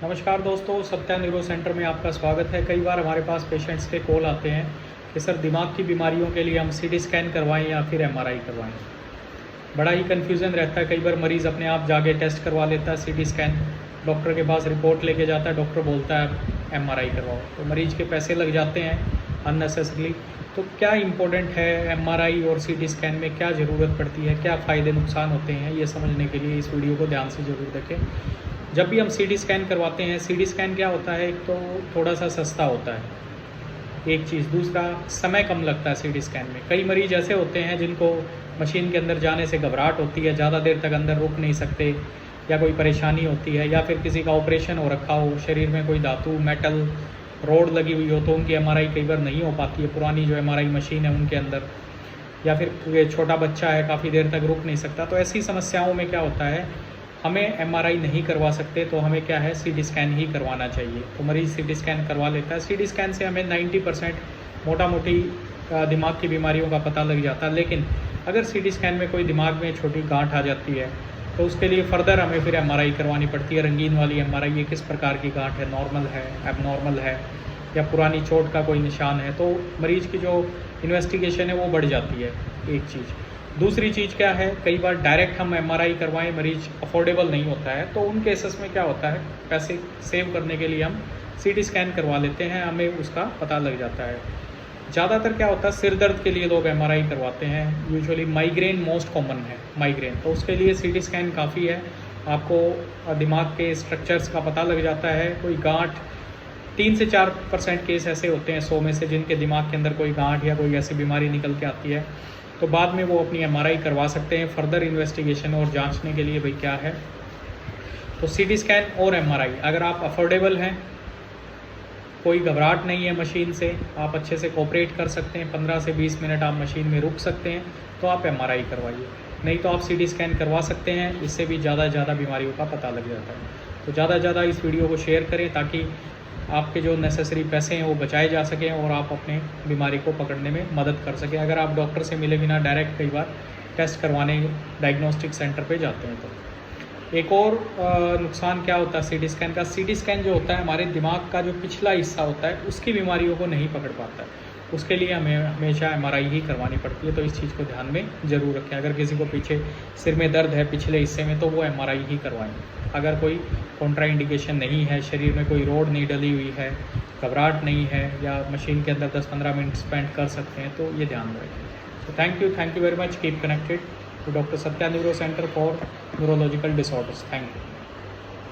नमस्कार दोस्तों, Satya neuro centre में आपका स्वागत है। कई बार हमारे पास पेशेंट्स के कॉल आते हैं कि सर दिमाग की बीमारियों के लिए हम सीटी स्कैन करवाएं या फिर एमआरआई करवाएं। बड़ा ही कन्फ्यूज़न रहता है। कई बार मरीज़ अपने आप जाके टेस्ट करवा लेता है सीटी स्कैन, डॉक्टर के पास रिपोर्ट लेके जाता है, डॉक्टर बोलता है एमआरआई करवाओ, तो मरीज़ के पैसे लग जाते हैं अननेसेसरली। तो क्या इम्पोर्टेंट है एमआरआई और सीटी स्कैन में, क्या ज़रूरत पड़ती है, क्या फ़ायदे नुकसान होते हैं, ये समझने के लिए इस वीडियो को ध्यान से ज़रूर देखें। जब भी हम सीटी स्कैन करवाते हैं, सीटी स्कैन क्या होता है, एक तो थोड़ा सा सस्ता होता है, एक चीज़। दूसरा, समय कम लगता है सीटी स्कैन में। कई मरीज ऐसे होते हैं जिनको मशीन के अंदर जाने से घबराहट होती है, ज़्यादा देर तक अंदर रुक नहीं सकते, या कोई परेशानी होती है, या फिर किसी का ऑपरेशन हो रखा हो, शरीर में कोई धातु मेटल रोड लगी हुई हो, तो उनकी एमआरआई कई बार नहीं हो पाती है, पुरानी जो एमआरआई मशीन है उनके अंदर। या फिर छोटा बच्चा है, काफ़ी देर तक रुक नहीं सकता। तो ऐसी समस्याओं में क्या होता है, हमें एमआरआई नहीं करवा सकते, तो हमें क्या है, सीटी स्कैन ही करवाना चाहिए। तो मरीज़ सीटी स्कैन करवा लेता है। सीटी स्कैन से हमें 90% मोटा मोटी दिमाग की बीमारियों का पता लग जाता है। लेकिन अगर सीटी स्कैन में कोई दिमाग में छोटी गांठ आ जाती है, तो उसके लिए फ़र्दर हमें फिर एमआरआई करवानी पड़ती है। रंगीन वाली एमआरआई, ये किस प्रकार की गांठ है, नॉर्मल है, एबनॉर्मल है, या पुरानी चोट का कोई निशान है, तो मरीज़ की जो इन्वेस्टिगेशन है वो बढ़ जाती है, एक चीज़। दूसरी चीज़ क्या है, कई बार डायरेक्ट हम एमआरआई करवाएं, मरीज अफोर्डेबल नहीं होता है, तो उन केसेस में क्या होता है, पैसे सेव करने के लिए हम सीटी स्कैन करवा लेते हैं, हमें उसका पता लग जाता है। ज़्यादातर क्या होता है, सिर दर्द के लिए लोग एमआरआई करवाते हैं। यूजुअली माइग्रेन मोस्ट कॉमन है, माइग्रेन, तो उसके लिए सीटी स्कैन काफ़ी है। आपको दिमाग के स्ट्रक्चर्स का पता लग जाता है। कोई गांठ, 3 से 4% केस ऐसे होते हैं 100 में से जिनके दिमाग के अंदर कोई गांठ या कोई ऐसी बीमारी निकल के आती है, तो बाद में वो अपनी एमआरआई करवा सकते हैं फर्दर इन्वेस्टिगेशन और जांचने के लिए भाई क्या है। तो सीटी स्कैन और एमआरआई, अगर आप अफोर्डेबल हैं, कोई घबराहट नहीं है मशीन से, आप अच्छे से कोऑपरेट कर सकते हैं, 15 से 20 मिनट आप मशीन में रुक सकते हैं, तो आप एमआरआई करवाइए। नहीं तो आप सीटी स्कैन करवा सकते हैं, इससे भी ज़्यादा से ज़्यादा बीमारियों का पता लग जाता है। तो ज़्यादा से ज़्यादा इस वीडियो को शेयर करें ताकि आपके जो नेसेसरी पैसे हैं वो बचाए जा सकें और आप अपने बीमारी को पकड़ने में मदद कर सकें। अगर आप डॉक्टर से मिले बिना डायरेक्ट कई बार टेस्ट करवाने डायग्नोस्टिक सेंटर पे जाते हैं। तो एक और नुकसान क्या होता है सीटी स्कैन का, सीटी स्कैन जो होता है हमारे दिमाग का जो पिछला हिस्सा होता है उसकी बीमारियों को नहीं पकड़ पाता है। उसके लिए हमें हमेशा एमआरआई ही करवानी पड़ती है, तो इस चीज़ को ध्यान में ज़रूर रखें। अगर किसी को पीछे सिर में दर्द है पिछले हिस्से में, तो वो एमआरआई ही करवाएं। अगर कोई कॉन्ट्रा इंडिकेशन नहीं है, शरीर में कोई रोड नहीं डली हुई है, घबराहट नहीं है, या मशीन के अंदर 10-15 मिनट स्पेंड कर सकते हैं, तो ये ध्यान रखें। तो thank you very much, keep connected to Dr. Satya Neuro Center for Neurological Disorders. Thank you.